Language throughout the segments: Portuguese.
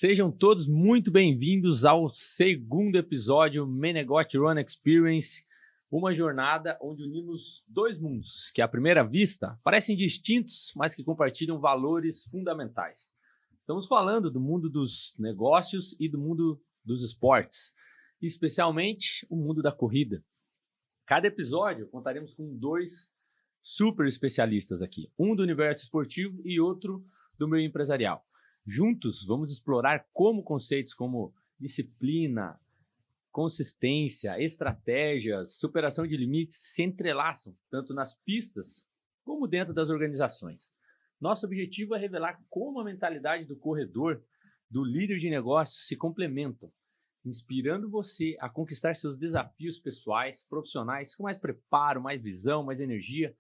Sejam todos muito bem-vindos ao segundo episódio Menegote Run Experience, uma jornada onde unimos dois mundos que, à primeira vista, parecem distintos, mas que compartilham valores fundamentais. Estamos falando do mundo dos negócios e do mundo dos esportes, especialmente o mundo da corrida. Cada episódio contaremos com dois super especialistas aqui, um do universo esportivo e outro do meio empresarial. Juntos, vamos explorar como conceitos como disciplina, consistência, estratégias, superação de limites se entrelaçam, tanto nas pistas como dentro das organizações. Nosso objetivo é revelar como a mentalidade do corredor, do líder de negócios se complementam, inspirando você a conquistar seus desafios pessoais, profissionais, com mais preparo, mais visão, mais energia.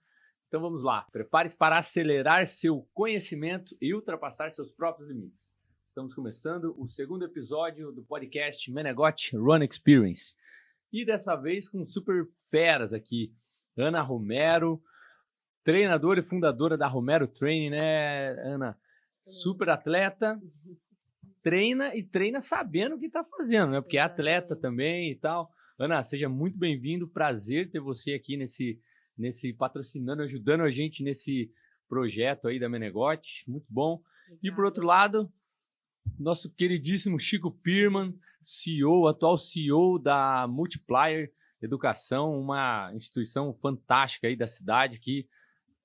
Então vamos lá, prepare-se para acelerar seu conhecimento e ultrapassar seus próprios limites. Estamos começando o segundo episódio do podcast Menegote Run Experience. E dessa vez com super feras aqui. Ana Romero, treinadora e fundadora da Romero Training, né, Ana? Super atleta, treina sabendo o que está fazendo, né? Porque é atleta também e tal. Ana, seja muito bem-vindo, prazer ter você aqui nesse patrocinando, ajudando a gente nesse projeto aí da Menegote, muito bom. E por outro lado, nosso queridíssimo Chico Pirman, CEO, atual CEO da Multiplier Educação, uma instituição fantástica aí da cidade que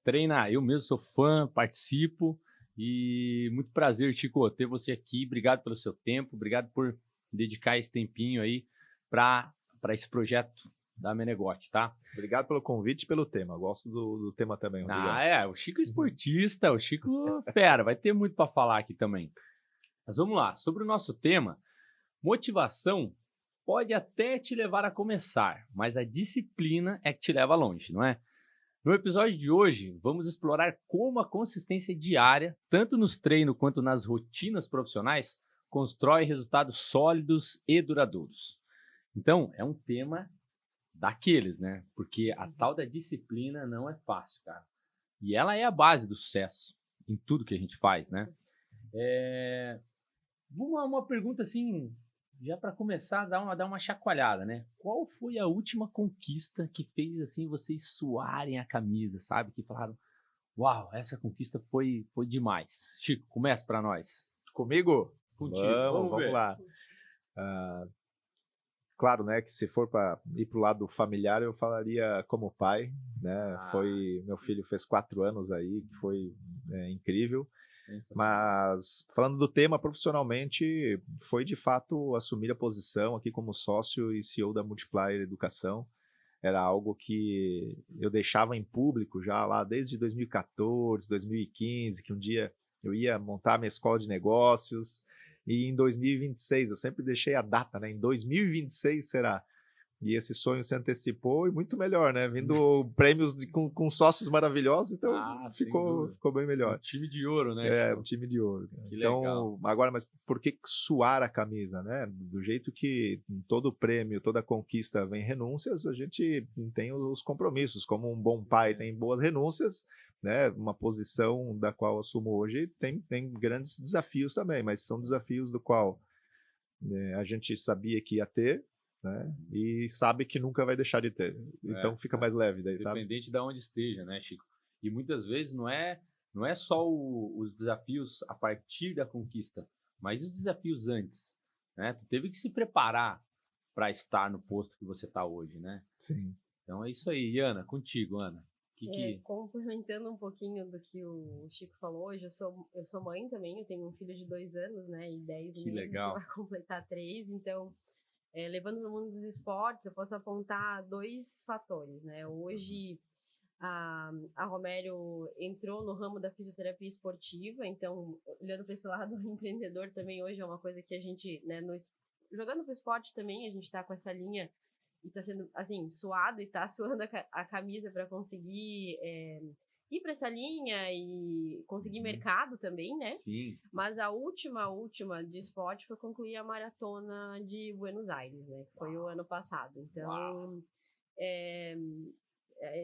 treina, eu mesmo sou fã, participo e muito prazer, Chico, ter você aqui. Obrigado pelo seu tempo, obrigado por dedicar esse tempinho aí para esse projeto da Menegote, tá? Obrigado pelo convite e pelo tema. Eu gosto do tema também, Rodrigo. O Chico é esportista, o Chico fera, vai ter muito para falar aqui também. Mas vamos lá, sobre o nosso tema, motivação pode até te levar a começar, mas a disciplina é que te leva longe, não é? No episódio de hoje, vamos explorar como a consistência diária, tanto nos treinos quanto nas rotinas profissionais, constrói resultados sólidos e duradouros. Então, é um tema daqueles, né? Porque a tal da disciplina não é fácil, cara. E ela é a base do sucesso em tudo que a gente faz, né? Uma pergunta assim, já para começar a dar uma chacoalhada, né? Qual foi a última conquista que fez assim vocês suarem a camisa, sabe? Que falaram, uau, essa conquista foi demais. Chico, começa para nós. Comigo? Contigo. Vamos lá. Claro, né, que se for para ir para o lado familiar, eu falaria como pai, né? Meu filho fez 4 anos aí, que foi incrível. Mas falando do tema profissionalmente, foi de fato assumir a posição aqui como sócio e CEO da Multiplier Educação. Era algo que eu deixava em público já lá desde 2014, 2015, que um dia eu ia montar minha escola de negócios. E em 2026, eu sempre deixei a data, né? Em 2026 será. E esse sonho se antecipou e muito melhor, né? Vindo prêmios com sócios maravilhosos, então ficou bem melhor. Um time de ouro, né? Um time de ouro. Que então, legal. Agora, mas por que suar a camisa, né? Do jeito que em todo prêmio, toda conquista vem renúncias, a gente tem os compromissos. Como um bom pai tem boas renúncias, né? Uma posição da qual assumo hoje tem grandes desafios também, mas são desafios do qual a gente sabia que ia ter, né? E sabe que nunca vai deixar de ter. Então fica mais leve daí, sabe? Independente de onde esteja, né, Chico? E muitas vezes não é só os desafios a partir da conquista, mas os desafios antes, né? Tu teve que se preparar para estar no posto que você está hoje, né? Sim. Então é isso aí, Ana, contigo, Ana. Complementando um pouquinho do que o Chico falou, hoje eu sou mãe também, eu tenho um filho de 2 anos, né, e 10 meses, legal. Vai completar 3, então, levando no mundo dos esportes, eu posso apontar 2 fatores, né, hoje a Romero entrou no ramo da fisioterapia esportiva, então, olhando para esse lado, o empreendedor também hoje é uma coisa que a gente, né, jogando para o esporte também, a gente está com essa linha e tá sendo, assim, suado e tá suando a camisa para conseguir ir para essa linha e conseguir mercado também, né? Sim. Mas a última de esporte foi concluir a maratona de Buenos Aires, né? Que foi o ano passado. Então,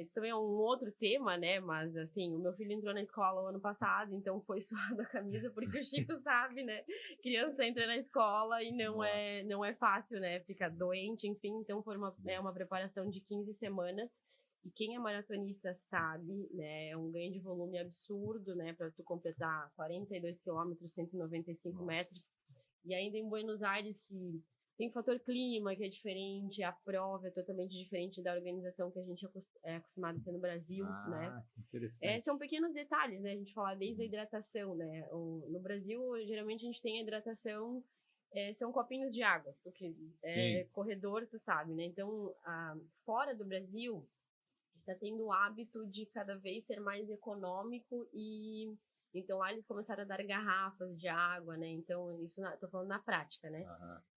Isso também é um outro tema, né? Mas, assim, o meu filho entrou na escola o ano passado, então foi suado a camisa, porque o Chico sabe, né? Criança entra na escola e não é fácil, né? Fica doente, enfim. Então, foi uma preparação de 15 semanas. E quem é maratonista sabe, né? É um ganho de volume absurdo, né? Para tu completar 42 quilômetros, 195 metros. E ainda em Buenos Aires, que tem o fator clima, que é diferente, a prova é totalmente diferente da organização que a gente é acostumado a ter no Brasil, né? Interessante. São pequenos detalhes, né? A gente fala desde a hidratação, né? No Brasil, geralmente a gente tem a hidratação, são copinhos de água, porque corredor, tu sabe, né? Então, fora do Brasil, está tendo o hábito de cada vez ser mais econômico e então lá eles começaram a dar garrafas de água, né? Então isso tô falando na prática, né?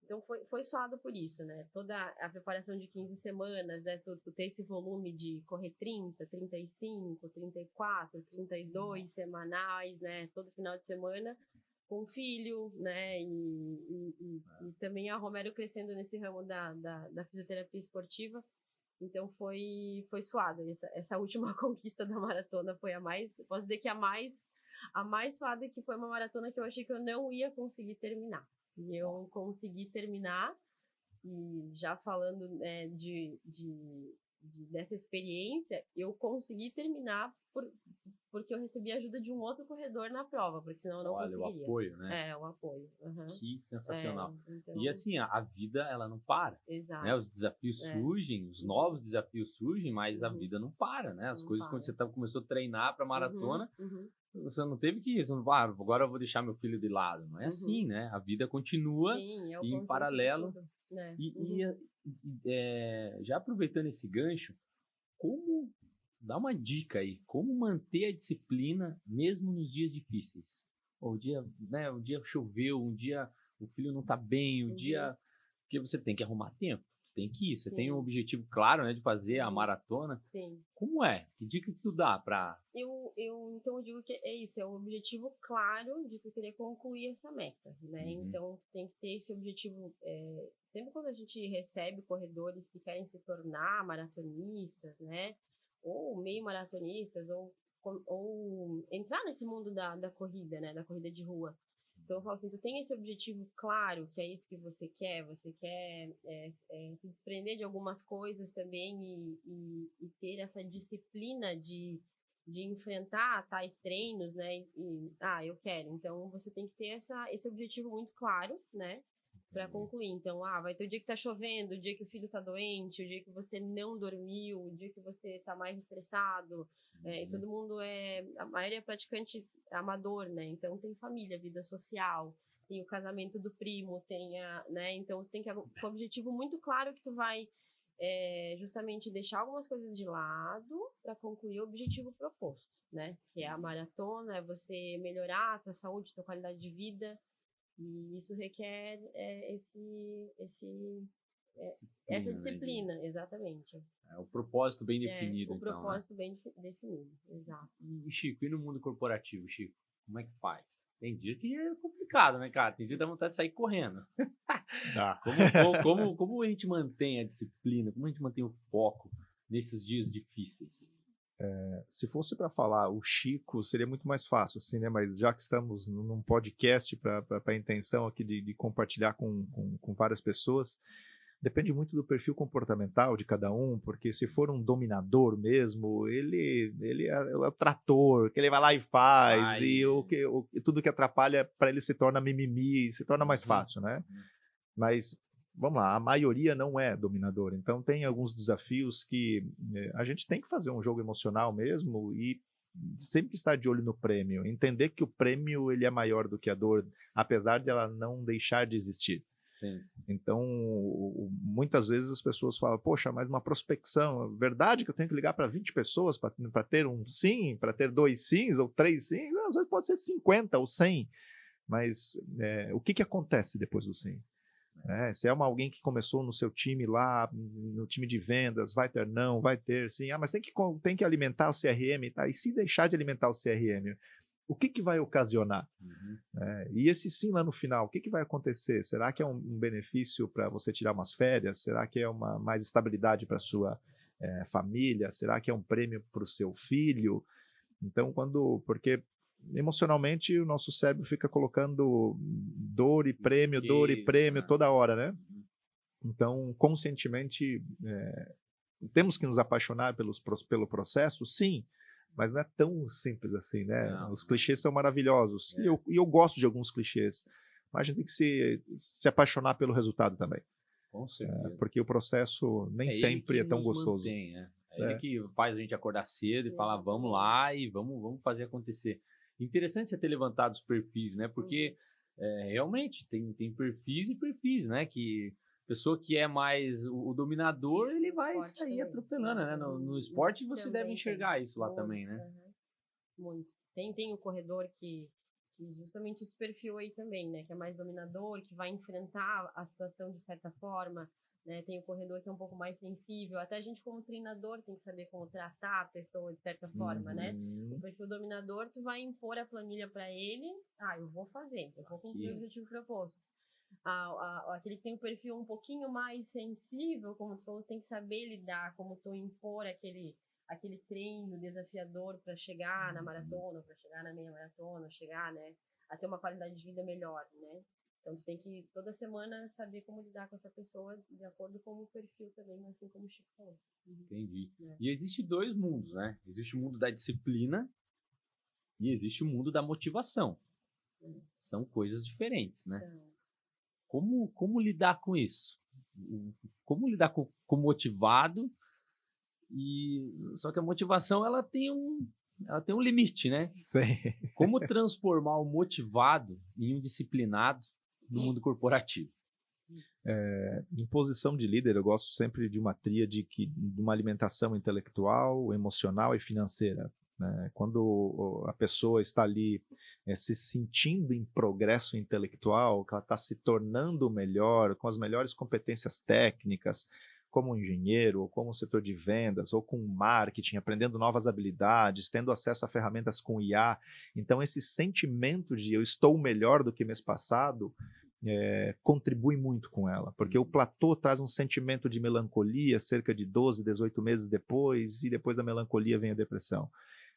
Então foi suado por isso, né? Toda a preparação de 15 semanas, né? Tu ter esse volume de correr 30, 35, 34, 32 semanais, né? Todo final de semana com filho, né? E também a Romero crescendo nesse ramo da fisioterapia esportiva. Então foi suado. Essa última conquista da maratona foi posso dizer que a mais suada, que foi uma maratona que eu achei que eu não ia conseguir terminar. E eu consegui terminar, e já falando, né, dessa experiência, eu consegui terminar porque eu recebi a ajuda de um outro corredor na prova, porque senão eu não conseguiria. O apoio, né? O apoio. Que sensacional. Então... E assim, a vida, ela não para. Exato. Né? Os desafios surgem, os novos desafios surgem, mas a vida não para, né? As coisas, quando você começou a treinar para maratona, você não teve que ir, você não vai, agora eu vou deixar meu filho de lado. Não é assim, né? A vida continua em paralelo. Né? Já aproveitando esse gancho, dá uma dica aí, como manter a disciplina mesmo nos dias difíceis? O dia choveu, um dia o filho não tá bem, um dia que você tem que arrumar tempo, tem que ir, você tem um objetivo claro, né, de fazer a maratona. Sim. Como é? Que dica que tu dá para... Então eu digo que é isso, é o objetivo claro de tu querer concluir essa meta, né? Então tem que ter esse objetivo, sempre quando a gente recebe corredores que querem se tornar maratonistas, né? Ou meio maratonistas, ou entrar nesse mundo da corrida, né? Da corrida de rua. Então eu falo assim, tu tem esse objetivo claro, que é isso que você quer se desprender de algumas coisas também e ter essa disciplina de enfrentar tais treinos, né? Eu quero. Então você tem que ter esse objetivo muito claro, né? Para concluir. Então, vai ter o dia que tá chovendo, o dia que o filho tá doente, o dia que você não dormiu, o dia que você tá mais estressado. E todo mundo a maioria é praticante amador, né? Então tem família, vida social, tem o casamento do primo, né? Então tem que com o objetivo muito claro que tu vai justamente deixar algumas coisas de lado para concluir o objetivo proposto, né? Que é a maratona, é você melhorar a tua saúde, a tua qualidade de vida. E isso requer essa disciplina, né? Exatamente. O propósito bem definido, o propósito bem definido, exato. E Chico, e no mundo corporativo, Chico? Como é que faz? Tem dia que é complicado, né, cara? Tem dia que dá vontade de sair correndo. Como a gente mantém a disciplina? Como a gente mantém o foco nesses dias difíceis? Se fosse para falar o Chico, seria muito mais fácil, assim, né? Mas já que estamos num podcast para a intenção aqui de compartilhar com várias pessoas, depende muito do perfil comportamental de cada um, porque se for um dominador mesmo, ele é o trator, que ele vai lá e faz, tudo que atrapalha para ele se torna mimimi, se torna mais fácil, né? Mas vamos lá, a maioria não é dominador, então tem alguns desafios que a gente tem que fazer um jogo emocional mesmo e sempre estar de olho no prêmio, entender que o prêmio ele é maior do que a dor, apesar de ela não deixar de existir. Sim. Então, muitas vezes as pessoas falam, poxa, mas uma prospecção, verdade que eu tenho que ligar para 20 pessoas para ter um sim, para ter 2 sims ou 3 sims? Às vezes pode ser 50 ou 100, mas o que acontece depois do sim? Se é alguém que começou no seu time lá, no time de vendas, vai ter não, vai ter sim, mas tem que alimentar o CRM, tá? E se deixar de alimentar o CRM, o que vai ocasionar? E esse sim lá no final, o que vai acontecer? Será que é um benefício para você tirar umas férias? Será que é mais estabilidade para sua família? Será que é um prêmio para o seu filho? Então, porque emocionalmente o nosso cérebro fica colocando dor e prêmio toda hora, né? Então, conscientemente, temos que nos apaixonar pelo processo, sim, mas não é tão simples assim, né? Não. Os clichês são maravilhosos, e eu gosto de alguns clichês, mas a gente tem que se apaixonar pelo resultado também. Com certeza. Porque o processo nem sempre é tão gostoso. Mantém, né? É ele que faz a gente acordar cedo e falar, vamos lá e vamos fazer acontecer. Interessante você ter levantado os perfis, né? Porque realmente tem perfis e perfis, né? Que pessoa que é mais o dominador, ele vai sair atropelando, né? No esporte você deve enxergar isso lá também, né? Muito. Tem o corredor que justamente esse perfil aí também, né? Que é mais dominador, que vai enfrentar a situação de certa forma, né? Tem o corredor que é um pouco mais sensível. Até a gente como treinador tem que saber como tratar a pessoa de certa forma, né? O perfil dominador, tu vai impor a planilha para ele. Eu vou fazer, eu vou cumprir o objetivo proposto. Aquele que tem um perfil um pouquinho mais sensível, como tu falou, tem que saber lidar, como tu impor aquele treino desafiador para chegar na maratona, para chegar na meia maratona, chegar, né, a ter uma qualidade de vida melhor, né? Então, tu tem que, toda semana, saber como lidar com essa pessoa de acordo com o perfil também, assim como o Chico falou. Entendi. E existe dois mundos, né? Existe o mundo da disciplina e existe o mundo da motivação. São coisas diferentes, né? Como lidar com isso? Como lidar com motivado? Só que a motivação ela tem um limite, né? Sim. Como transformar o motivado em um disciplinado no mundo corporativo? Em posição de líder, eu gosto sempre de uma tríade de uma alimentação intelectual, emocional e financeira. Né? Quando a pessoa está ali se sentindo em progresso intelectual, que ela está se tornando melhor, com as melhores competências técnicas, como engenheiro, ou como setor de vendas, ou com marketing, aprendendo novas habilidades, tendo acesso a ferramentas com IA. Então, esse sentimento de eu estou melhor do que mês passado, contribui muito com ela, porque o platô traz um sentimento de melancolia cerca de 12, 18 meses depois, e depois da melancolia vem a depressão.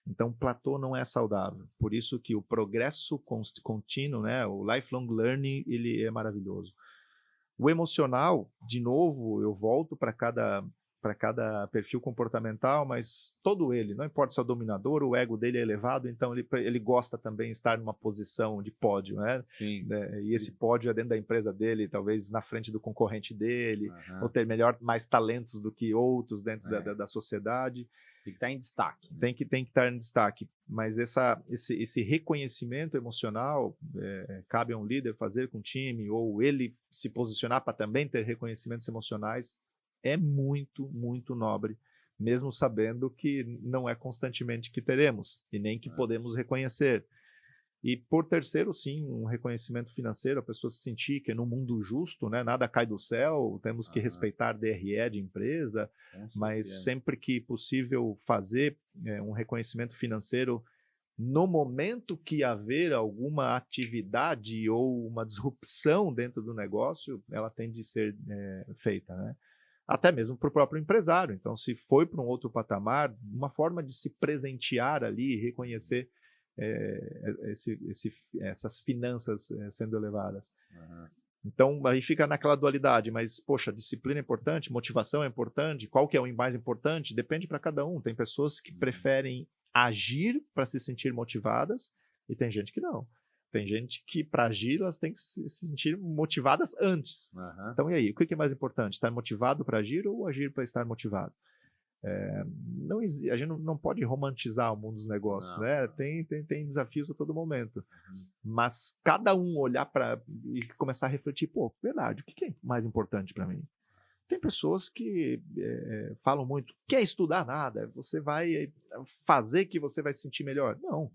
Então, o platô não é saudável. Por isso que o progresso contínuo, né, o lifelong learning, ele é maravilhoso. O emocional, de novo, eu volto para cada perfil comportamental, mas todo ele, não importa se é o dominador, o ego dele é elevado, então ele gosta também de estar numa posição de pódio, né? Sim. E esse pódio é dentro da empresa dele, talvez na frente do concorrente dele, ou ter mais talentos do que outros dentro da sociedade. Tem que estar em destaque. Tem que estar em destaque, mas esse reconhecimento emocional cabe a um líder fazer com o time, ou ele se posicionar para também ter reconhecimentos emocionais, é muito, muito nobre, mesmo sabendo que não é constantemente que teremos, e nem que podemos reconhecer. E por terceiro, sim, um reconhecimento financeiro, a pessoa se sentir que no mundo justo, né, nada cai do céu, temos que respeitar DRE de empresa, mas sempre que possível fazer um reconhecimento financeiro no momento que haver alguma atividade ou uma disrupção dentro do negócio, ela tem de ser feita, né? Até mesmo para o próprio empresário. Então, se foi para um outro patamar, uma forma de se presentear ali e reconhecer essas finanças sendo elevadas. Então, aí fica naquela dualidade, mas, poxa, disciplina é importante, motivação é importante, qual que é o mais importante? Depende para cada um. Tem pessoas que preferem agir para se sentir motivadas e tem gente que não. Tem gente que, para agir, elas têm que se sentir motivadas antes. Então, e aí? O que é mais importante? Estar motivado para agir ou agir para estar motivado? A gente não pode romantizar o mundo dos negócios, né? Tem desafios a todo momento. Mas cada um olhar e começar a refletir, verdade, o que é mais importante para mim? Tem pessoas que falam muito, quer estudar nada, você vai fazer que você vai se sentir melhor. Não.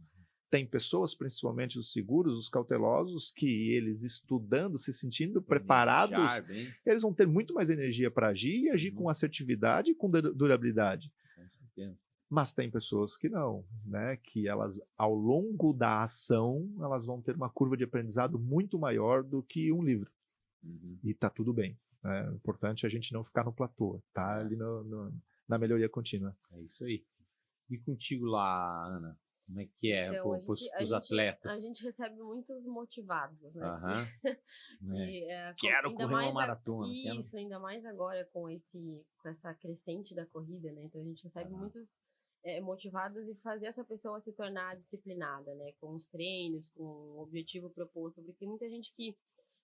Tem pessoas, principalmente os seguros, os cautelosos, que eles estudando, se sentindo preparados, eles vão ter muito mais energia para agir e agir com assertividade e com durabilidade. Mas tem pessoas que não, né? Que elas, ao longo da ação, elas vão ter uma curva de aprendizado muito maior do que um livro. E tá tudo bem. O importante é a gente não ficar no platô, tá ali na melhoria contínua. É isso aí. E contigo lá, Ana? Como é que é Então, os atletas? A gente recebe muitos motivados, né? Aham. Quero correr uma maratona. Isso, ainda mais agora com essa crescente da corrida, né? Então a gente recebe muitos motivados e fazer essa pessoa se tornar disciplinada, né? Com os treinos, com o objetivo proposto, porque tem muita gente que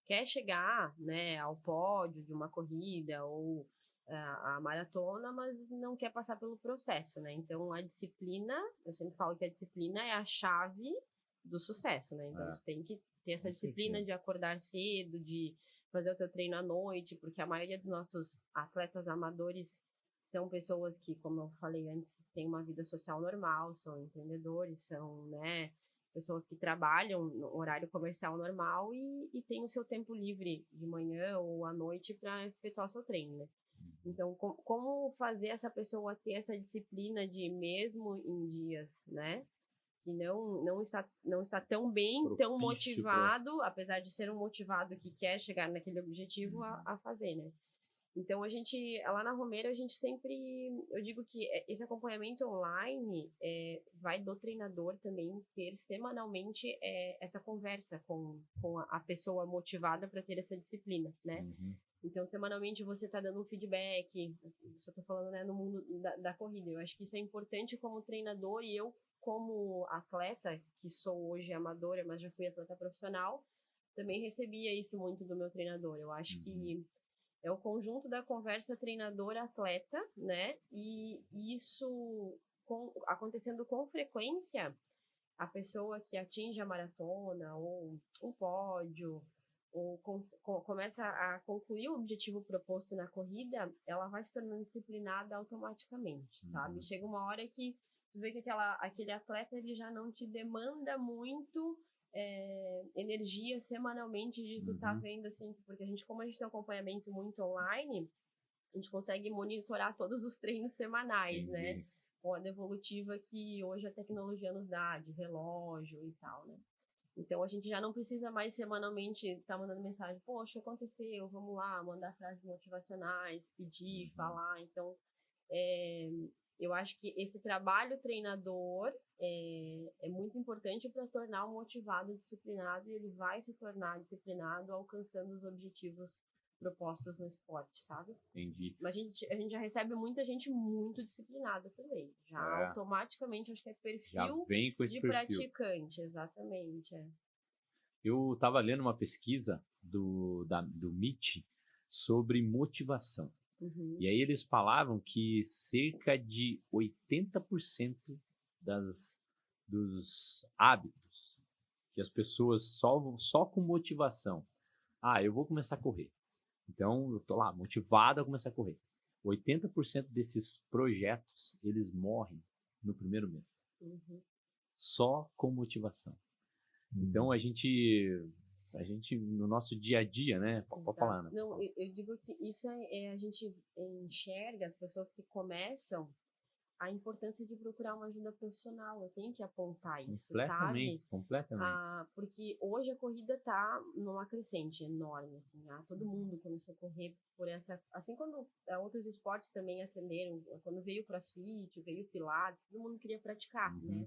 quer chegar, né, ao pódio de uma corrida ou a maratona, mas não quer passar pelo processo, né? Então a disciplina, eu sempre falo que a disciplina é a chave do sucesso, né? Então tu tem que ter essa disciplina de acordar cedo, de fazer o teu treino à noite, porque a maioria dos nossos atletas amadores são pessoas que, como eu falei antes, têm uma vida social normal, são empreendedores, são, né, pessoas que trabalham no horário comercial normal e têm o seu tempo livre de manhã ou à noite para efetuar o seu treino, né? Então, como fazer essa pessoa ter essa disciplina de, mesmo em dias, né, que não está tão bem, tão motivado, apesar de ser um motivado que quer chegar naquele objetivo, a fazer, né? Então, lá na Romero, a gente sempre, eu digo que esse acompanhamento online vai do treinador também ter semanalmente essa conversa com a pessoa motivada para ter essa disciplina, né? Então, semanalmente você está dando um feedback, isso eu estou falando, né, no mundo da corrida. Eu acho que isso é importante como treinador e eu, como atleta, que sou hoje amadora, mas já fui atleta profissional, também recebia isso muito do meu treinador. Eu acho que é o conjunto da conversa treinador-atleta, né? E isso acontecendo com frequência, a pessoa que atinge a maratona ou um pódio, ou começa a concluir o objetivo proposto na corrida, ela vai se tornando disciplinada automaticamente, sabe? Chega uma hora que tu vê que aquele atleta ele já não te demanda muito energia semanalmente de tu tá vendo assim, porque como a gente tem um acompanhamento muito online, a gente consegue monitorar todos os treinos semanais, né? Com a devolutiva que hoje a tecnologia nos dá, de relógio e tal, né? Então, a gente já não precisa mais semanalmente estar mandando mensagem, poxa, aconteceu, vamos lá, mandar frases motivacionais, pedir, falar. Então, eu acho que esse trabalho treinador é muito importante para tornar o motivado disciplinado, e ele vai se tornar disciplinado alcançando os objetivos propostos no esporte, sabe? Entendi. Mas a gente já recebe muita gente muito disciplinada também. Já automaticamente, acho que é perfil já vem com esse de perfil. praticante, exatamente. Eu estava lendo uma pesquisa do MIT sobre motivação. E aí eles falavam que cerca de 80% dos hábitos que as pessoas só com motivação. Eu vou começar a correr. Então, eu tô lá motivado a começar a correr. 80% desses projetos, eles morrem no primeiro mês. Só com motivação. Então, a gente, no nosso dia a dia, né? Pode falar, Ana. Não, eu digo que isso a gente enxerga as pessoas que começam a importância de procurar uma ajuda profissional. Eu tenho que apontar isso, sabe? Completamente. Porque hoje a corrida tá numa crescente enorme, assim. Todo mundo começou a correr por essa... Assim, quando outros esportes também ascenderam, quando veio o CrossFit, veio o Pilates, todo mundo queria praticar, né?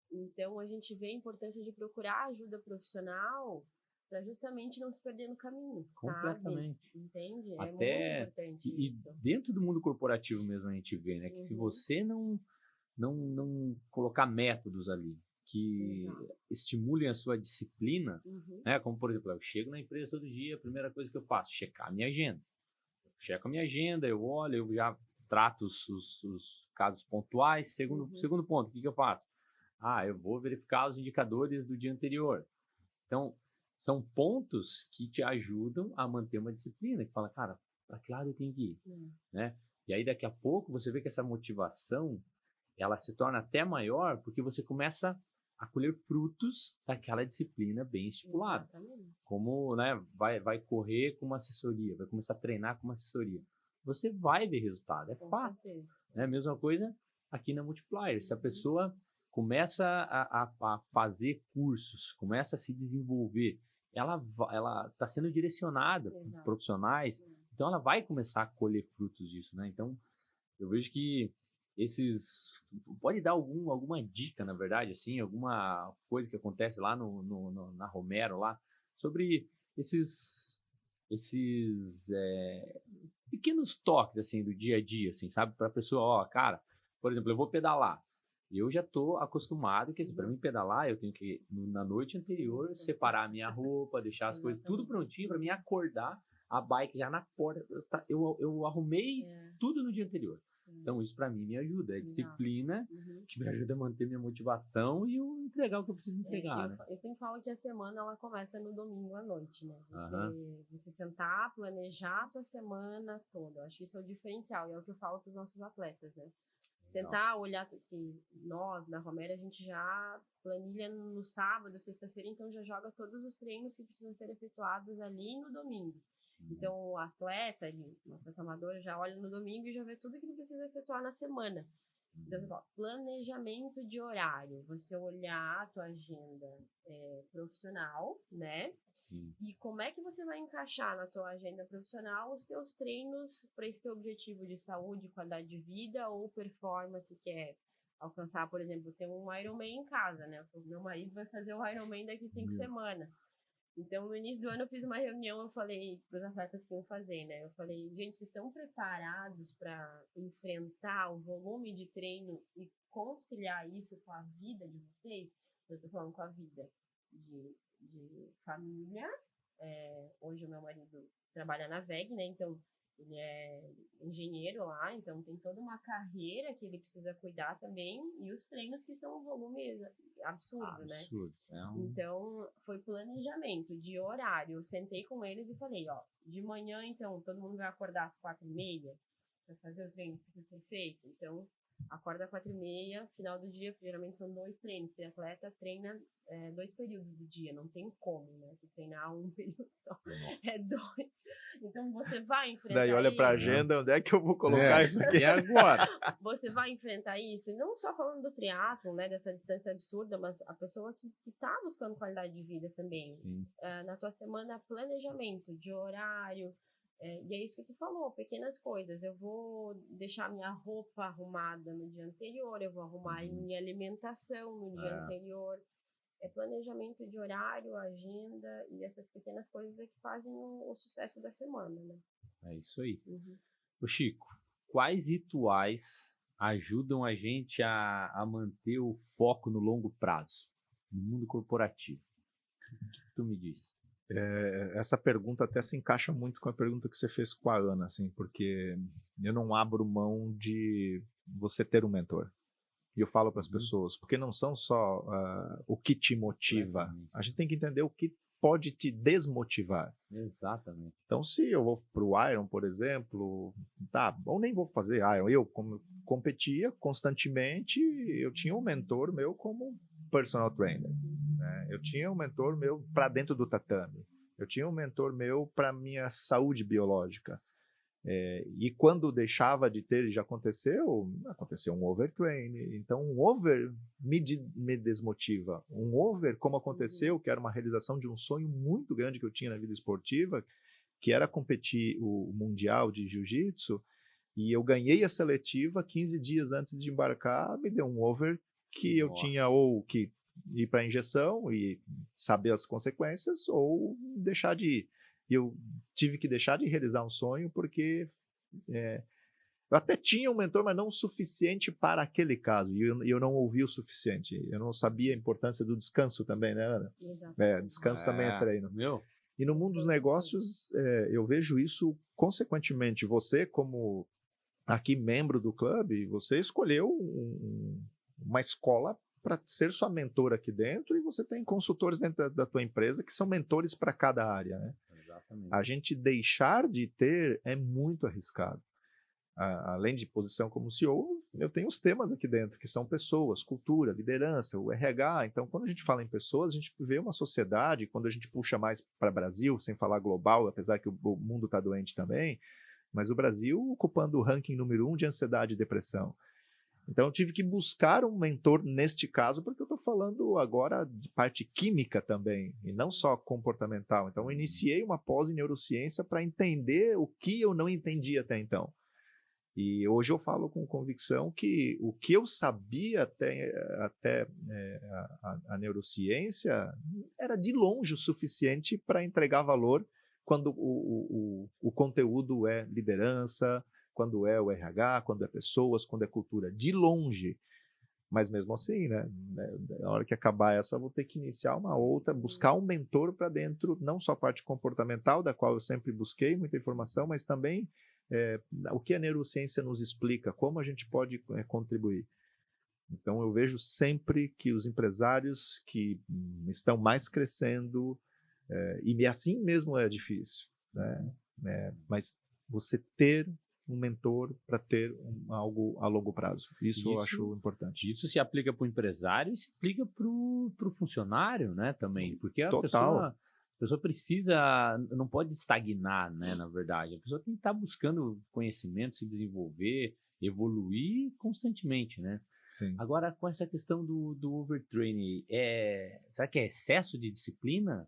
Então, a gente vê a importância de procurar ajuda profissional para justamente não se perder no caminho, Completamente. sabe? Entende? Até, muito importante isso. E dentro do mundo corporativo mesmo a gente vê, né? Que se você não colocar métodos ali que estimulem a sua disciplina, né? Como, por exemplo, eu chego na empresa todo dia, a primeira coisa que eu faço, checar a minha agenda. Eu checo a minha agenda, eu olho, eu já trato os casos pontuais. Segundo ponto, o que eu faço? Eu vou verificar os indicadores do dia anterior. Então, são pontos que te ajudam a manter uma disciplina, que fala, cara, para que lado eu tenho que ir, né? E aí, daqui a pouco, você vê que essa motivação, ela se torna até maior, porque você começa a colher frutos daquela disciplina bem estipulada. Como, né, vai correr com uma assessoria, vai começar a treinar com uma assessoria. Você vai ver resultado, é fato. É a mesma coisa aqui na Multiplier. Se a pessoa começa a fazer cursos, começa a se desenvolver, ela está sendo direcionada por profissionais, então ela vai começar a colher frutos disso, né? Então, Eu vejo que pode dar alguma dica, na verdade, assim, alguma coisa que acontece lá na Romero, lá, sobre esses pequenos toques, assim, do dia a dia, assim, sabe? Pra pessoa, ó, cara, por exemplo, eu vou pedalar. Eu já tô acostumado que, assim, pra mim pedalar, eu tenho que, na noite anterior, separar a minha roupa, deixar as coisas tudo prontinho pra mim acordar, a bike já na porta. Eu arrumei tudo no dia anterior. Então, isso para mim me ajuda. É disciplina que me ajuda a manter minha motivação e eu entregar o que eu preciso entregar, né? Eu sempre falo que a semana ela começa no domingo à noite, né? Você sentar, planejar a tua semana toda. Eu acho que isso é o diferencial e é o que eu falo para os nossos atletas, né? Sentar, olhar, que nós, na Romero, a gente já planilha no sábado, sexta-feira, então já joga todos os treinos que precisam ser efetuados ali no domingo. Então, o atleta, o atleta amador, já olha no domingo e já vê tudo que ele precisa efetuar na semana. Então, planejamento de horário. Você olhar a tua agenda profissional, né? Sim. E como é que você vai encaixar na tua agenda profissional os teus treinos para esse teu objetivo de saúde, qualidade de vida ou performance que é alcançar, por exemplo, ter um Ironman em casa, né? O meu marido vai fazer o Ironman daqui 5 semanas. Então, no início do ano, eu fiz uma reunião, eu falei para os atletas que iam fazer, né? Eu falei, gente, vocês estão preparados para enfrentar o volume de treino e conciliar isso com a vida de vocês? Eu estou falando com a vida de família. Hoje o meu marido trabalha na VEG, né? Então, ele é engenheiro lá, então tem toda uma carreira que ele precisa cuidar também, e os treinos que são um volume absurdo, né? Então, foi planejamento de horário. Eu sentei com eles e falei, ó, de manhã, então, todo mundo vai acordar às 4h30 para fazer o treino que precisa ser feito. Então, acorda às 4h30, final do dia, geralmente são 2 treinos. Tem atleta treina 2 períodos do dia, não tem como, né? Se treinar um período só, é 2. Então você vai enfrentar Daí olha para a agenda, onde é que eu vou colocar isso aqui? E agora? Você vai enfrentar isso, e não só falando do triatlon, né, dessa distância absurda, mas a pessoa que tá buscando qualidade de vida também. Na tua semana, planejamento de horário, e é isso que tu falou, pequenas coisas. Eu vou deixar minha roupa arrumada no dia anterior, eu vou arrumar minha alimentação no dia anterior. Planejamento de horário, agenda e essas pequenas coisas é que fazem o sucesso da semana, né? É isso aí. Ô Chico, quais rituais ajudam a gente a manter o foco no longo prazo, no mundo corporativo? O que tu me diz? Essa pergunta até se encaixa muito com a pergunta que você fez com a Ana, assim, porque eu não abro mão de você ter um mentor. E eu falo para as pessoas, porque não são só o que te motiva, a gente tem que entender o que pode te desmotivar. Exatamente. Então, se eu vou para o Iron, por exemplo, ou nem vou fazer Iron, eu competia constantemente, eu tinha um mentor meu como personal trainer, né? Eu tinha um mentor meu para dentro do tatame, eu tinha um mentor meu para minha saúde biológica. E quando deixava de ter, já aconteceu um overtraining. Então um over me desmotiva. Um over, como aconteceu, que era uma realização de um sonho muito grande que eu tinha na vida esportiva, que era competir o Mundial de Jiu-Jitsu, e eu ganhei a seletiva 15 dias antes de embarcar, me deu um over que eu tinha ou que ir para a injeção e saber as consequências, ou deixar de ir. Eu tive que deixar de realizar um sonho porque eu até tinha um mentor, mas não o suficiente para aquele caso. E eu não ouvi o suficiente. Eu não sabia a importância do descanso também, né, Ana? Descanso também é treino. E no mundo dos negócios, eu vejo isso consequentemente. Você, como aqui membro do clube, você escolheu uma escola para ser sua mentora aqui dentro, e você tem consultores dentro da tua empresa que são mentores para cada área, né? Exatamente. A gente deixar de ter é muito arriscado. Além de posição como CEO, eu tenho os temas aqui dentro, que são pessoas, cultura, liderança, o RH. Então, quando a gente fala em pessoas, a gente vê uma sociedade, quando a gente puxa mais para o Brasil, sem falar global, apesar que o mundo está doente também, mas o Brasil ocupando o ranking número 1 de ansiedade e depressão. Então, eu tive que buscar um mentor neste caso, porque eu estou falando agora de parte química também, e não só comportamental. Então, eu iniciei uma pós em neurociência para entender o que eu não entendia até então. E hoje eu falo com convicção que o que eu sabia até a neurociência era de longe o suficiente para entregar valor quando o conteúdo é liderança, quando é o RH, quando é pessoas, quando é cultura, de longe. Mas mesmo assim, né, na hora que acabar essa, eu vou ter que iniciar uma outra, buscar um mentor para dentro, não só a parte comportamental, da qual eu sempre busquei muita informação, mas também o que a neurociência nos explica, como a gente pode contribuir. Então, eu vejo sempre que os empresários que estão mais crescendo, e assim mesmo é difícil, né? Mas você ter um mentor para ter algo a longo prazo. Isso eu acho importante. Isso se aplica para o empresário e se aplica para o funcionário, né, também. Porque a pessoa precisa, não pode estagnar, né, na verdade. A pessoa tem que estar buscando conhecimento, se desenvolver, evoluir constantemente, né? Sim. Agora, com essa questão do overtraining, será que é excesso de disciplina?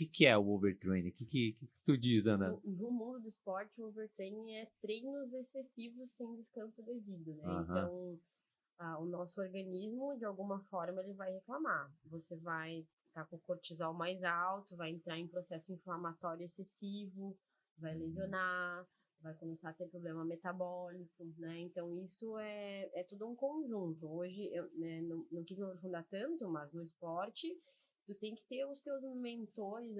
O que é o overtraining? O que tu diz, Ana? No mundo do esporte, o overtraining é treinos excessivos sem descanso devido, né? Então, o nosso organismo, de alguma forma, ele vai reclamar. Você vai estar com o cortisol mais alto, vai entrar em processo inflamatório excessivo, vai lesionar, vai começar a ter problema metabólico, né? Então, isso é tudo um conjunto. Hoje, eu não quis me aprofundar tanto, mas no esporte, tu tem que ter os teus mentores,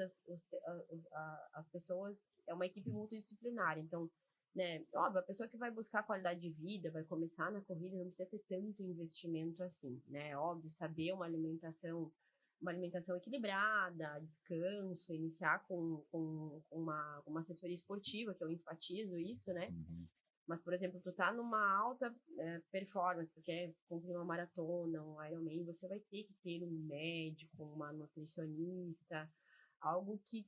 as pessoas, é uma equipe multidisciplinar. Então, né, óbvio, a pessoa que vai buscar qualidade de vida, vai começar na corrida, não precisa ter tanto investimento assim, né? Óbvio, saber uma alimentação equilibrada, descanso, iniciar com uma assessoria esportiva, que eu enfatizo isso, né? Mas, por exemplo, tu tá numa alta performance, tu quer cumprir uma maratona, um Ironman, você vai ter que ter um médico, uma nutricionista, algo que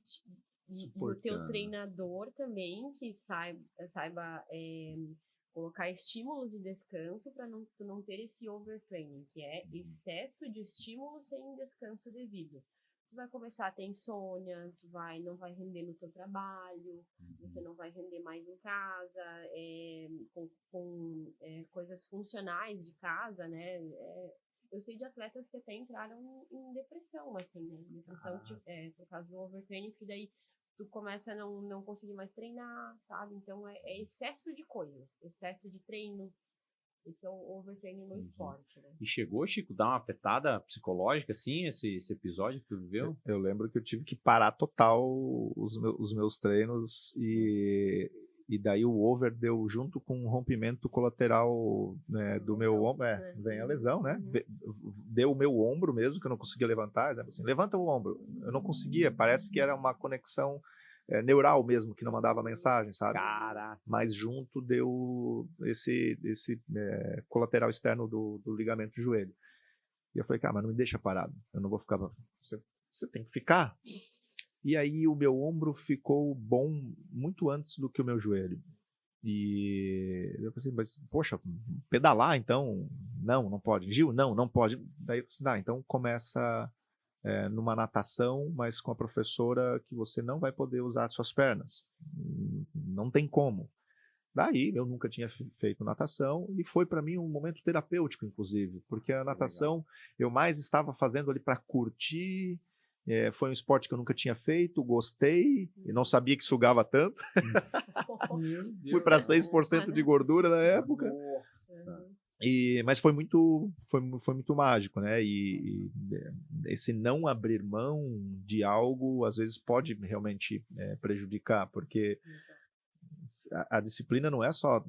o teu treinador também, que saiba colocar estímulos de descanso para tu não ter esse overtraining, que é excesso de estímulo sem descanso devido. Tu vai começar a ter insônia, não vai render no teu trabalho, você não vai render mais em casa, com coisas funcionais de casa, né? Eu sei de atletas que até entraram em depressão, assim, né? Depressão por causa do overtraining, que daí tu começa a não conseguir mais treinar, sabe? Então, é excesso de coisas, excesso de treino. Esse é o overtraining no esporte, né? E chegou, Chico, dar uma afetada psicológica, assim, esse episódio que tu viveu? Eu lembro que eu tive que parar total os meus treinos e daí o over deu junto com um rompimento colateral, né, do meu ombro. Vem a lesão, né? Deu o meu ombro mesmo, que eu não conseguia levantar. Assim, levanta o ombro. Eu não conseguia, parece que era uma conexão neural mesmo, que não mandava mensagem, sabe? Caraca. Mas junto deu esse colateral externo do ligamento do joelho. E eu falei, cara, mas não me deixa parado. Eu não vou ficar... Você tem que ficar. E aí o meu ombro ficou bom muito antes do que o meu joelho. E eu falei assim, mas, poxa, pedalar então? Não pode. Gil, não pode. Daí eu falei assim, então começa numa natação, mas com a professora que você não vai poder usar as suas pernas. Não tem como. Daí, eu nunca tinha feito natação e foi para mim um momento terapêutico, inclusive, porque a natação eu mais estava fazendo ali para curtir. Foi um esporte que eu nunca tinha feito, gostei e não sabia que sugava tanto. Fui para 6% de gordura na época. Nossa. Mas foi muito mágico, né? E esse não abrir mão de algo às vezes pode realmente prejudicar, porque a disciplina não é só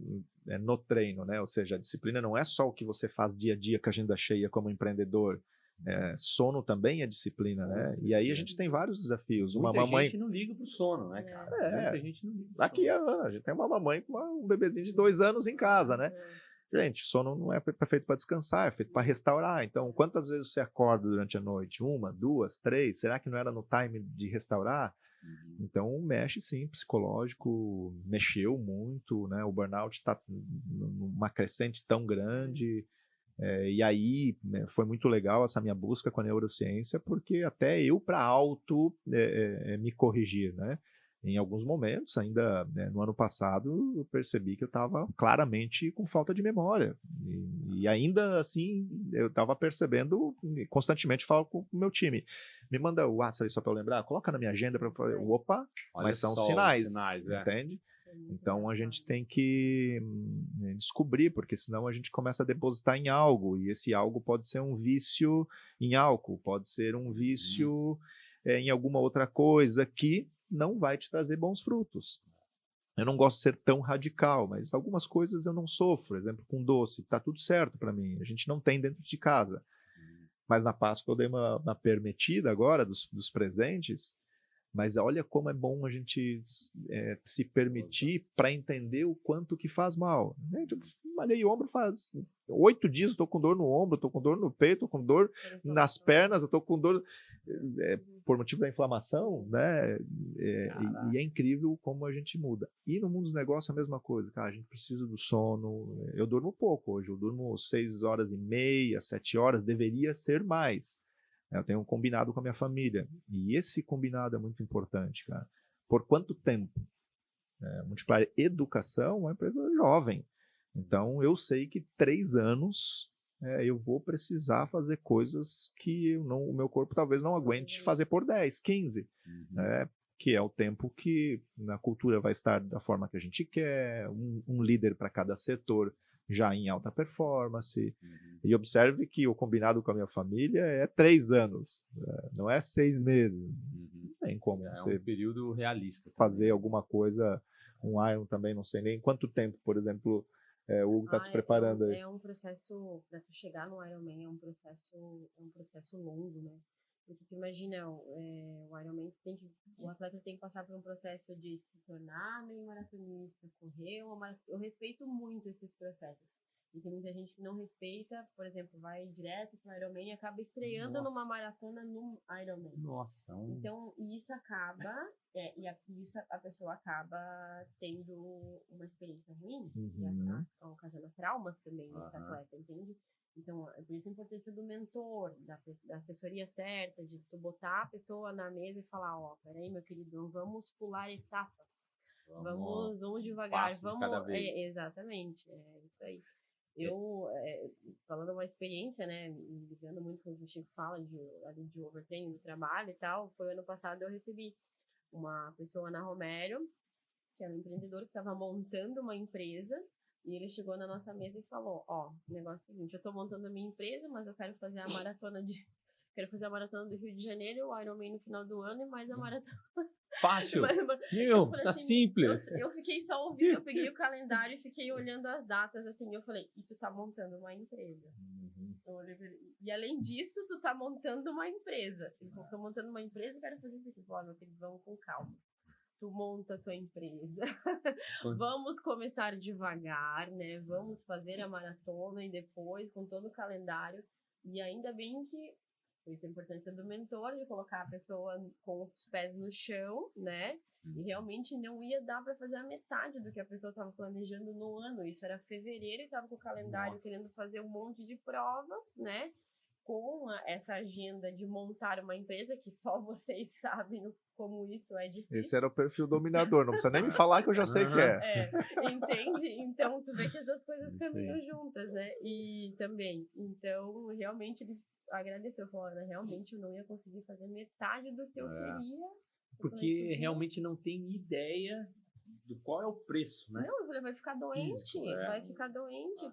no treino, né? Ou seja, a disciplina não é só o que você faz dia a dia com a agenda cheia como empreendedor. Sono também é disciplina, né? E aí a gente tem vários desafios. Muita gente não liga pro sono, né, cara? Muita gente não liga pro aqui sono. A gente tem uma mamãe com um bebezinho de 2 anos em casa, né? Gente, sono não é feito para descansar, é feito para restaurar. Então, quantas vezes você acorda durante a noite? 1, 2, 3? Será que não era no time de restaurar? Então, mexe sim, psicológico, mexeu muito, né? O burnout está numa crescente tão grande. E aí, né, foi muito legal essa minha busca com a neurociência, porque até eu para me corrigir, né? Em alguns momentos, ainda né, no ano passado, eu percebi que eu estava claramente com falta de memória. E ainda assim, eu estava percebendo, constantemente falo com o meu time. Me manda o WhatsApp só para eu lembrar, coloca na minha agenda para eu falar, opa, Olha mas são só os sinais, é. entende? Então a gente tem que descobrir, porque senão a gente começa a depositar em algo, e esse algo pode ser um vício em álcool, pode ser um vício em alguma outra coisa que não vai te trazer bons frutos. Eu não gosto de ser tão radical, mas algumas coisas eu não sofro. Por exemplo, com doce, está tudo certo para mim. A gente não tem dentro de casa. Mas na Páscoa eu dei uma permitida agora dos presentes. Mas olha como é bom a gente se permitir para entender o quanto que faz mal. Eu malhei o ombro faz 8 dias, estou com dor no ombro, estou com dor no peito, estou com dor nas pernas, estou com dor por motivo da inflamação, né? E é incrível como a gente muda. E no mundo dos negócios é a mesma coisa, cara, a gente precisa do sono. Eu durmo pouco hoje, eu durmo 6h30, 7 horas, deveria ser mais. Eu tenho um combinado com a minha família. E esse combinado é muito importante, cara. Por quanto tempo? Multiplier Educação é uma empresa jovem. Então, eu sei que 3 anos eu vou precisar fazer coisas que o meu corpo talvez não aguente fazer por 10, 15. Que é o tempo que na cultura vai estar da forma que a gente quer, um líder para cada setor já em alta performance. E observe que o combinado com a minha família é 3 anos, não é 6 meses. Não tem como você um período realista fazer alguma coisa, um Iron também, não sei nem quanto tempo, por exemplo, o Hugo está se preparando aí. É um processo, para tu chegar no Ironman, é um processo longo, né? Porque tu imagina, o Ironman o atleta tem que passar por um processo de se tornar meio maratonista, correr uma maratona. Eu respeito muito esses processos. E tem muita gente que não respeita, por exemplo, vai direto para o Ironman e acaba estreando numa maratona no Ironman. Nossa. Então, isso acaba, isso a pessoa acaba tendo uma experiência ruim, e ocasiona traumas também nesse atleta, entende? Então, é por isso a importância do mentor, da assessoria certa, de tu botar a pessoa na mesa e falar, peraí, meu querido, não vamos pular etapas. Vamos devagar, vamos... De cada vez. Exatamente, é isso aí. Eu, falando uma experiência, né, ligando muito com o que o Chico fala de overtraining do trabalho e tal, foi ano passado eu recebi uma pessoa na Romério, que era um empreendedor que estava montando uma empresa, e ele chegou na nossa mesa e falou, o negócio é o seguinte, eu estou montando a minha empresa, mas eu quero fazer a maratona do Rio de Janeiro, o Ironman no final do ano e mais a maratona. Fácil. Tá assim, simples. Eu fiquei só ouvindo, eu peguei o calendário e fiquei olhando as datas, assim, eu falei, e tu tá montando uma empresa. E além disso, tu tá montando uma empresa. Ele falou, tô montando uma empresa e quero fazer isso aqui. Meu querido, vamos com calma. Tu monta a tua empresa. Vamos começar devagar, né? Vamos fazer a maratona e depois, com todo o calendário. E ainda bem que, por isso a importância do mentor, de colocar a pessoa com os pés no chão, né? E realmente não ia dar para fazer a metade do que a pessoa estava planejando no ano. Isso era fevereiro e estava com o calendário querendo fazer um monte de provas, né? Com essa agenda de montar uma empresa, que só vocês sabem como isso é difícil. Esse era o perfil dominador, não precisa nem me falar que eu já sei que é. Entende? Então, tu vê que essas coisas caminham juntas, né? E também, então, realmente ele agradeceu, falou, realmente eu não ia conseguir fazer metade do que eu queria. Porque realmente não tem ideia do qual é o preço, né? Não, eu falei, vai ficar doente,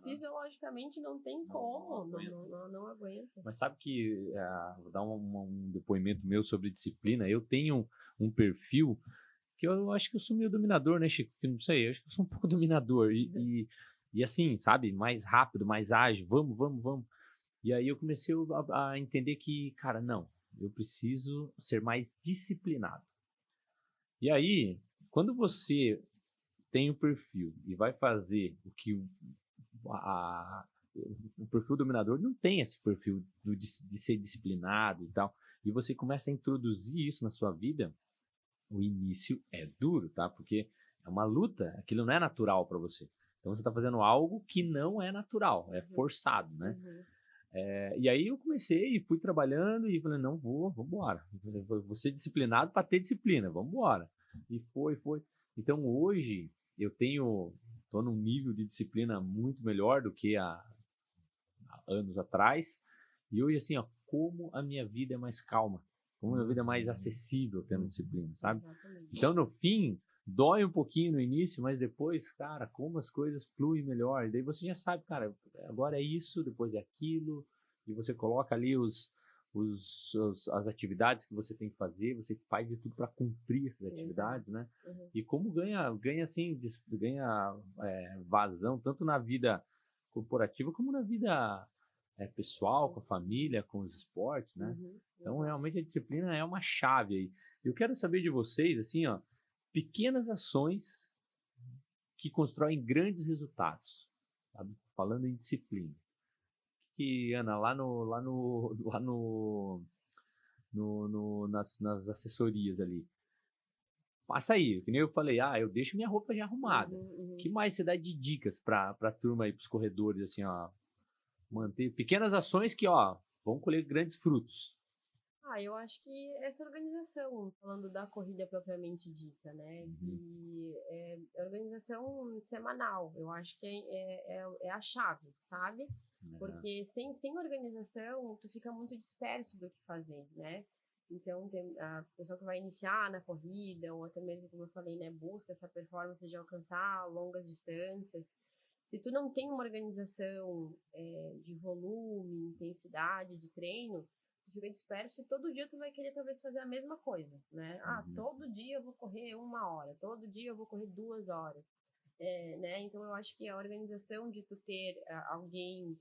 fisiologicamente não tem como, não aguenta. Mas sabe que, vou dar um depoimento meu sobre disciplina, eu tenho um perfil que eu acho que eu sou meio dominador, né, Chico? Não sei, eu acho que eu sou um pouco dominador e assim, sabe, mais rápido, mais ágil, vamos. E aí eu comecei a entender que, cara, não, eu preciso ser mais disciplinado. E aí, quando você tem um perfil e vai fazer o que o perfil dominador não tem esse perfil de ser disciplinado e tal, e você começa a introduzir isso na sua vida, o início é duro, tá? Porque é uma luta, aquilo não é natural para você. Então você está fazendo algo que não é natural, é forçado, né? E aí eu comecei e fui trabalhando e falei, não, vamos embora. Vou ser disciplinado para ter disciplina, vamos embora. e foi. Então hoje eu tô num nível de disciplina muito melhor do que há anos atrás, e hoje assim, ó, como a minha vida é mais calma, como a minha vida é mais acessível tendo disciplina, sabe? Exatamente. Então no fim, dói um pouquinho no início, mas depois, cara, como as coisas fluem melhor, e daí você já sabe, cara, agora é isso, depois é aquilo, e você coloca ali as atividades que você tem que fazer, você faz de tudo para cumprir essas atividades, né? E como ganha assim, ganha vazão, tanto na vida corporativa como na vida pessoal, com a família, com os esportes, né? Então, realmente, a disciplina é uma chave aí. Eu quero saber de vocês, assim, ó, pequenas ações que constroem grandes resultados, sabe? Falando em disciplina. Que, Ana, nas assessorias ali, passa aí, que nem eu falei, eu deixo minha roupa já arrumada. O que mais você dá de dicas para a turma aí, para os corredores, assim, ó, manter pequenas ações que, ó, vão colher grandes frutos? Eu acho que essa organização, falando da corrida propriamente dita, né, que é organização semanal, eu acho que é a chave, sabe? Porque sem organização, tu fica muito disperso do que fazer, né? Então, tem a pessoa que vai iniciar na corrida, ou até mesmo, como eu falei, né, busca essa performance de alcançar longas distâncias. Se tu não tem uma organização de volume, intensidade de treino, tu fica disperso e todo dia tu vai querer talvez fazer a mesma coisa, né? Todo dia eu vou correr 1 hora, todo dia eu vou correr 2 horas, né? Então eu acho que a organização de tu ter alguém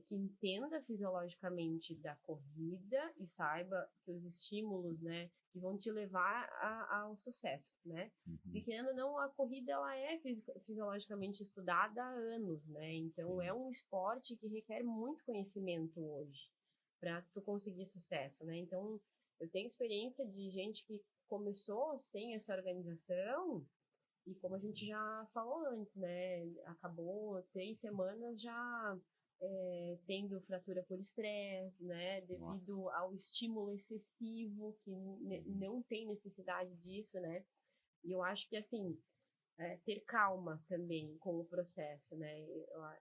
que entenda fisiologicamente da corrida e saiba que os estímulos, né, que vão te levar ao sucesso, né? E querendo ou não, a corrida ela é fisiologicamente estudada há anos, né? Então é um esporte que requer muito conhecimento hoje para tu conseguir sucesso, né? Então eu tenho experiência de gente que começou sem essa organização e, como a gente já falou antes, né, acabou 3 semanas já tendo fratura por estresse, né, devido ao estímulo excessivo, que não tem necessidade disso, né, e eu acho que, assim, ter calma também com o processo, né,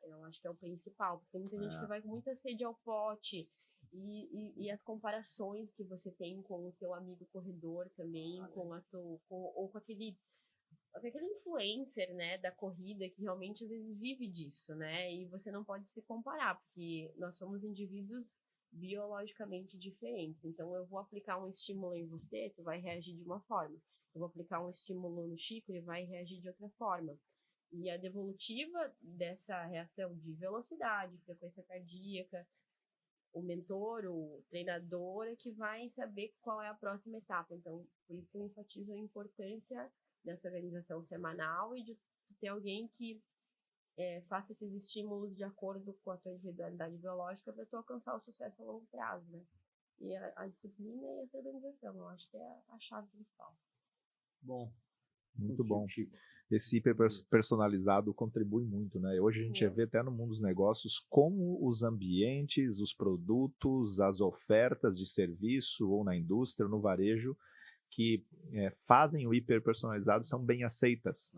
eu acho que é o principal, porque tem muita gente que vai com muita sede ao pote, e as comparações que você tem com o teu amigo corredor também, ou com aquele influencer, né, da corrida que realmente às vezes vive disso, né, e você não pode se comparar, porque nós somos indivíduos biologicamente diferentes, então eu vou aplicar um estímulo em você, tu vai reagir de uma forma, eu vou aplicar um estímulo no Chico, ele vai reagir de outra forma, e a devolutiva dessa reação de velocidade, frequência cardíaca, o mentor, o treinador é que vai saber qual é a próxima etapa. Então, por isso que eu enfatizo a importância dessa organização semanal e de ter alguém que faça esses estímulos de acordo com a tua individualidade biológica para tu alcançar o sucesso a longo prazo, né? E a disciplina e essa organização, eu acho que é a chave principal. Bom. Muito bom. Esse hiper personalizado contribui muito, né? Hoje a gente vê até no mundo dos negócios como os ambientes, os produtos, as ofertas de serviço ou na indústria, ou no varejo, que fazem o hiper personalizado são bem aceitas.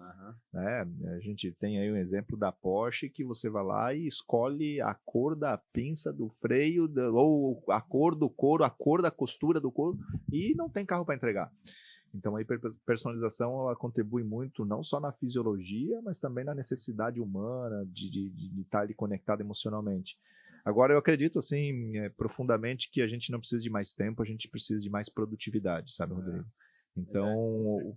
Né? A gente tem aí um exemplo da Porsche, que você vai lá e escolhe a cor da pinça do freio, ou a cor do couro, a cor da costura do couro, e não tem carro para entregar. Então a hiperpersonalização ela contribui muito não só na fisiologia, mas também na necessidade humana de estar ali conectado emocionalmente. Agora eu acredito assim profundamente que a gente não precisa de mais tempo, a gente precisa de mais produtividade, sabe, Rodrigo? Então,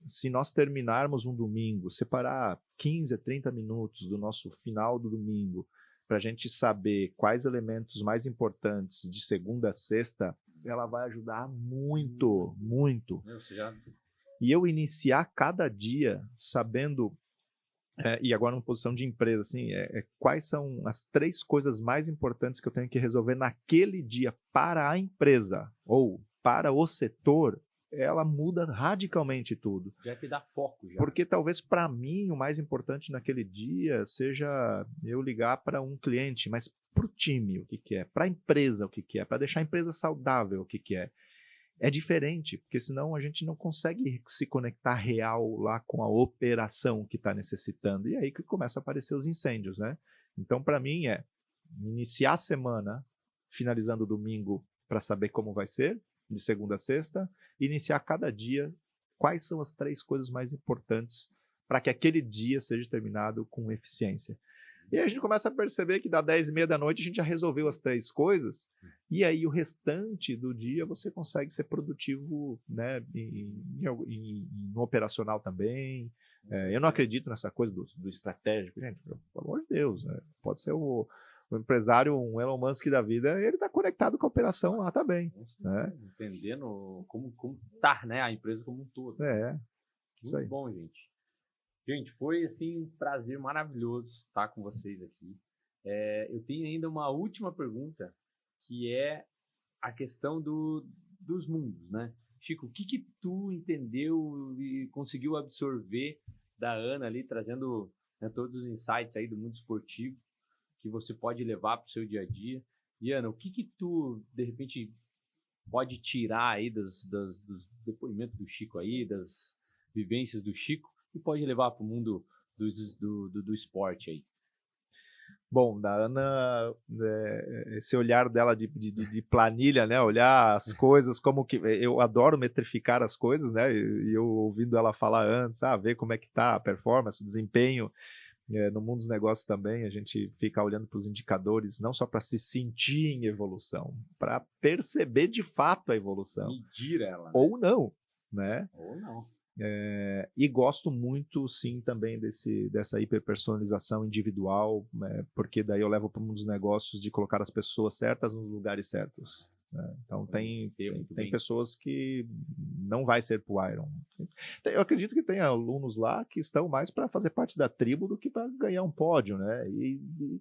se nós terminarmos um domingo, separar 15 a 30 minutos do nosso final do domingo para a gente saber quais elementos mais importantes de segunda a sexta, ela vai ajudar muito, muito. E eu iniciar cada dia sabendo, e agora numa posição de empresa, assim, quais são as 3 coisas mais importantes que eu tenho que resolver naquele dia para a empresa ou para o setor, ela muda radicalmente tudo. Já te dá foco. Já. Porque talvez para mim o mais importante naquele dia seja eu ligar para um cliente, mas para o time o que é, para a empresa o que é, para deixar a empresa saudável o que é. é diferente, porque senão a gente não consegue se conectar real lá com a operação que está necessitando. E aí que começa a aparecer os incêndios, né? Então, para mim, é iniciar a semana, finalizando o domingo, para saber como vai ser, de segunda a sexta, e iniciar cada dia quais são as 3 coisas mais importantes para que aquele dia seja terminado com eficiência. E aí a gente começa a perceber que da 10h30 da noite a gente já resolveu as 3 coisas, e aí o restante do dia você consegue ser produtivo, né, no operacional também. Eu não acredito nessa coisa do estratégico, gente, pelo amor de Deus, né? Pode ser o empresário, um Elon Musk da vida, ele está conectado com a operação lá também. Né? Entendendo como tá, né, a empresa como um todo. Isso aí. Muito bom, gente. Gente, foi assim um prazer maravilhoso estar com vocês aqui. Eu tenho ainda uma última pergunta, que é a questão dos mundos, né? Chico, o que tu entendeu e conseguiu absorver da Ana ali, trazendo, né, todos os insights aí do mundo esportivo que você pode levar para o seu dia a dia? E Ana, o que tu, de repente, pode tirar aí dos depoimentos do Chico aí, das vivências do Chico, e pode levar para o mundo do esporte aí? Bom, da Ana, esse olhar dela de planilha, né? Olhar as coisas como que... Eu adoro metrificar as coisas, né? E eu ouvindo ela falar antes, ver como é que tá a performance, o desempenho. No mundo dos negócios também, a gente fica olhando para os indicadores, não só para se sentir em evolução, para perceber de fato a evolução. Medir ela. Né? Ou não, né? Ou não. E gosto muito, sim, também dessa hiperpersonalização individual, né, porque daí eu levo para um dos negócios de colocar as pessoas certas nos lugares certos. Né? Então tem pessoas que não vai ser para o Iron. Eu acredito que tem alunos lá que estão mais para fazer parte da tribo do que para ganhar um pódio, né?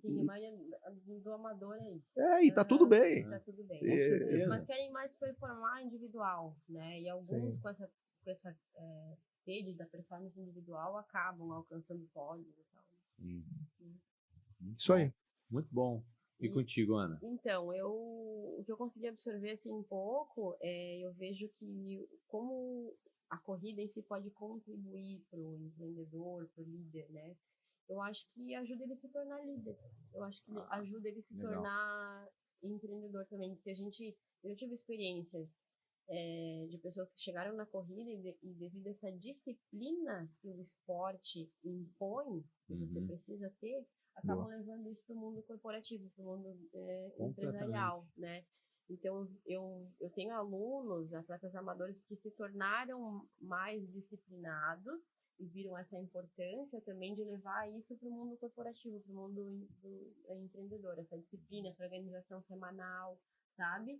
Sim, a maioria do amador é isso. E tá tudo bem. Tá tudo bem. Mas querem mais performar individual, né? E alguns com essa sede da performance individual acabam alcançando pódios e tal. Isso aí. Muito bom. E contigo, Ana? Então, o que eu consegui absorver assim um pouco, eu vejo que como a corrida em si pode contribuir para o empreendedor, para o líder, né? Eu acho que ajuda ele a se tornar líder. Eu acho que ajuda ele a se tornar empreendedor também, porque eu tive experiências de pessoas que chegaram na corrida e devido a essa disciplina que o esporte impõe, que você precisa ter, acabam levando isso para o mundo corporativo, para o mundo empresarial, né? Então, eu tenho alunos, atletas amadores, que se tornaram mais disciplinados e viram essa importância também de levar isso para o mundo corporativo, para o mundo empreendedor, essa disciplina, essa organização semanal, sabe?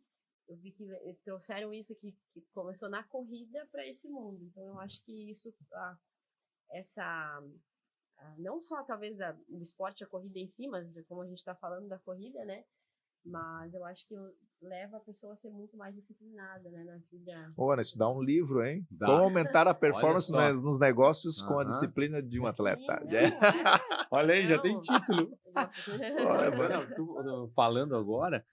Eu vi que trouxeram isso que começou na corrida para esse mundo. Então, eu acho que isso, não só talvez o esporte, a corrida em si, mas como a gente está falando da corrida, né? Mas eu acho que leva a pessoa a ser muito mais disciplinada, né, na vida. Ana, isso dá um livro, hein? Como aumentar a performance nos negócios com a disciplina de um atleta. Olha aí, já tem título. Falando agora,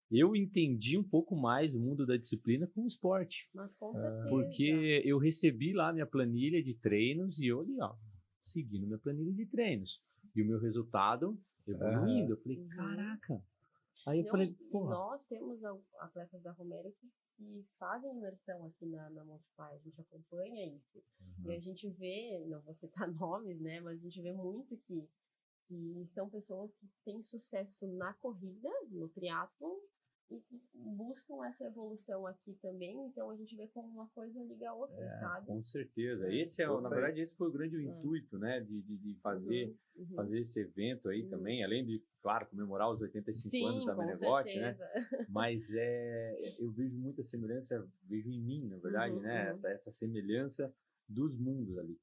eu entendi um pouco mais o mundo da disciplina com o esporte. Mas com certeza. Porque eu recebi lá minha planilha de treinos e eu ali, seguindo minha planilha de treinos. E o meu resultado evoluindo. Eu falei, caraca. Aí eu falei, porra. Nós temos atletas da Romero que fazem imersão aqui na Multiply, a gente acompanha isso. E a gente vê, não vou citar nomes, né, mas a gente vê muito que são pessoas que têm sucesso na corrida, no triatlo, e que buscam essa evolução aqui também, então a gente vê como uma coisa liga a outra, sabe? Com certeza. Na verdade, esse foi o grande intuito, né, de fazer esse evento aí também, além de, claro, comemorar os 85 anos da Menegote, né? Mas eu vejo muita semelhança, vejo em mim, na verdade, né, essa semelhança dos mundos ali.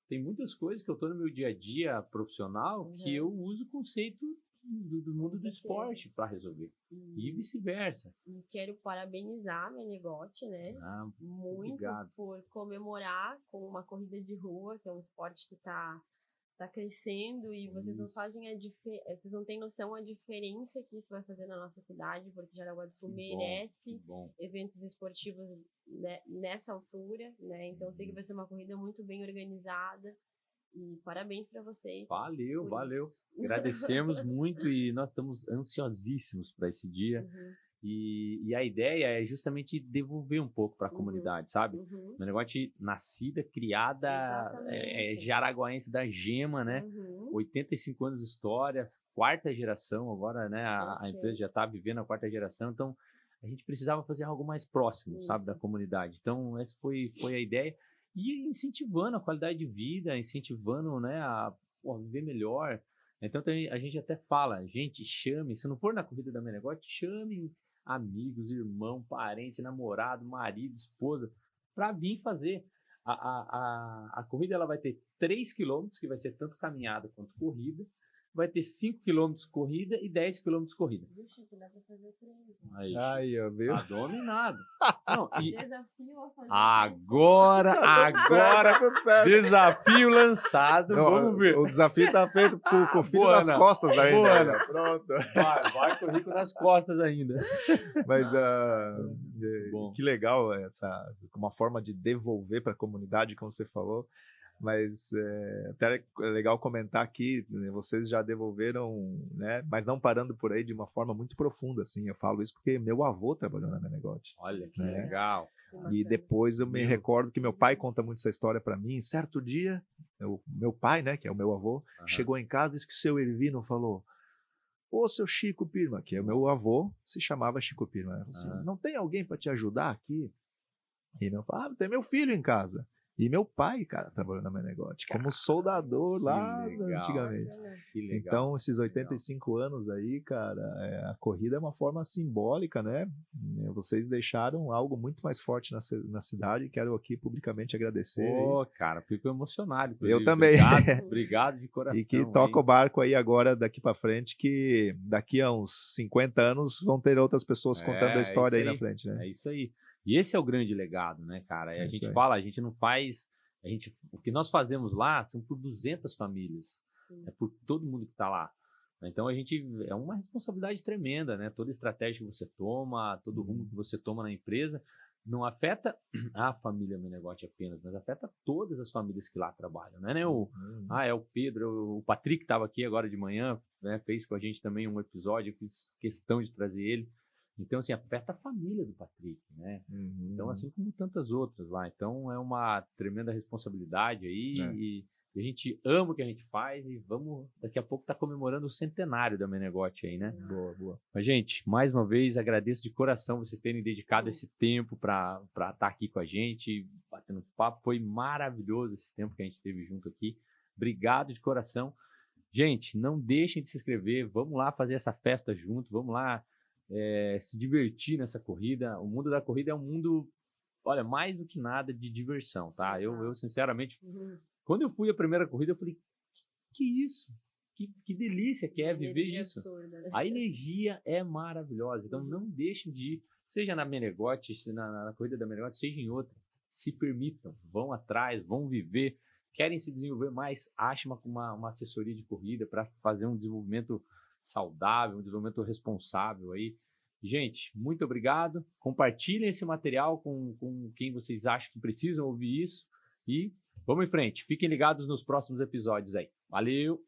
Tem muitas coisas que eu tô no meu dia a dia profissional que eu uso o conceito do mundo do esporte para resolver. E vice-versa. E quero parabenizar a Menegote, né? Muito obrigado por comemorar com uma corrida de rua, que é um esporte que está tá crescendo e vocês não Isso. fazem vocês não têm noção a diferença que isso vai fazer na nossa cidade, porque Jaraguá do Sul Que merece bom. eventos esportivos, né, nessa altura, né? Então eu sei que vai ser uma corrida muito bem organizada e parabéns para vocês. Valeu, por valeu. isso. Agradecemos muito e nós estamos ansiosíssimos para esse dia. Uhum, E a ideia é justamente devolver um pouco para a comunidade, sabe? uhum, Meu negócio nascida, criada, Exatamente. jaraguaense da gema, né? uhum. 85 anos de história, quarta geração agora, né? A empresa já está vivendo a quarta geração, então a gente precisava fazer algo mais próximo, sabe, da Isso. comunidade. Então essa foi a ideia e incentivando a qualidade de vida, incentivando, né, a viver melhor. Então a gente até fala, gente, chame, se não for na corrida da Menegote, chame amigos, irmão, parente, namorado, marido, esposa, para vir fazer. A corrida ela vai ter 3 quilômetros, que vai ser tanto caminhada quanto corrida, vai ter 5 quilômetros corrida e 10 quilômetros corrida. Vixe, que dá pra fazer 3. Aí, ó, viu? tá dominado. Não, e Desafio a fazer agora, Tá tudo certo. desafio lançado, Não, vamos ver. O desafio tá feito com o filho Boa, nas Ana. costas ainda. Boa, Ana. né? Pronto. Vai com o rico nas costas ainda. Mas Bom. que legal uma forma de devolver para a comunidade, como você falou. Mas até é legal comentar aqui, né, vocês já devolveram, né, mas não parando por aí de uma forma muito profunda, assim. Eu falo isso porque meu avô trabalhou na Menegote. Olha que né? legal. E depois eu me recordo que meu pai conta muito essa história para mim. Certo dia, meu pai, né, que é o meu avô, chegou em casa e disse que o seu Ervino falou: ô, seu Chico Pirma, que é o meu avô, se chamava Chico Pirma. Ele falou assim, não tem alguém para te ajudar aqui? E ele falou, tem meu filho em casa. E meu pai, cara, trabalhou na Menegote como soldador lá antigamente. Que legal. Então, esses 85 anos aí, cara, a corrida é uma forma simbólica, né? Vocês deixaram algo muito mais forte na cidade. Quero aqui publicamente agradecer. Pô, cara, fico emocionado. Eu também. Obrigado de coração. E que toca o barco aí agora, daqui para frente, que daqui a uns 50 anos vão ter outras pessoas contando a história aí na frente, né? É isso aí. E esse é o grande legado, né, cara? A gente fala, a gente não faz... o que nós fazemos lá são por 200 famílias. É por todo mundo que está lá. Então, é uma responsabilidade tremenda, né? Toda estratégia que você toma, todo rumo que você toma na empresa, não afeta a família Menegote apenas, mas afeta todas as famílias que lá trabalham, né? É o Pedro, o Patrick estava aqui agora de manhã, né? Fez com a gente também um episódio, eu fiz questão de trazer ele. Então, assim, afeta a família do Patrick, né? Então, assim como tantas outras lá. Então, é uma tremenda responsabilidade aí e a gente ama o que a gente faz e vamos, daqui a pouco, tá comemorando o centenário da Menegote aí, né? Boa. Mas, gente, mais uma vez, agradeço de coração vocês terem dedicado esse tempo para estar aqui com a gente, batendo papo. Foi maravilhoso esse tempo que a gente teve junto aqui. Obrigado de coração. Gente, não deixem de se inscrever. Vamos lá fazer essa festa junto. Vamos lá se divertir nessa corrida. O mundo da corrida é um mundo, olha, mais do que nada de diversão, tá? Eu sinceramente, quando eu fui a primeira corrida, eu falei, que isso? Que delícia que é viver isso. Absurda, né? A energia é maravilhosa. Então, não deixem de ir, seja na Menegote, na corrida da Menegote, seja em outra. Se permitam, vão atrás, vão viver. Querem se desenvolver mais, achem uma assessoria de corrida para fazer um desenvolvimento saudável, um desenvolvimento responsável aí. Gente, muito obrigado. Compartilhem esse material com quem vocês acham que precisam ouvir isso. E vamos em frente. Fiquem ligados nos próximos episódios aí. Valeu!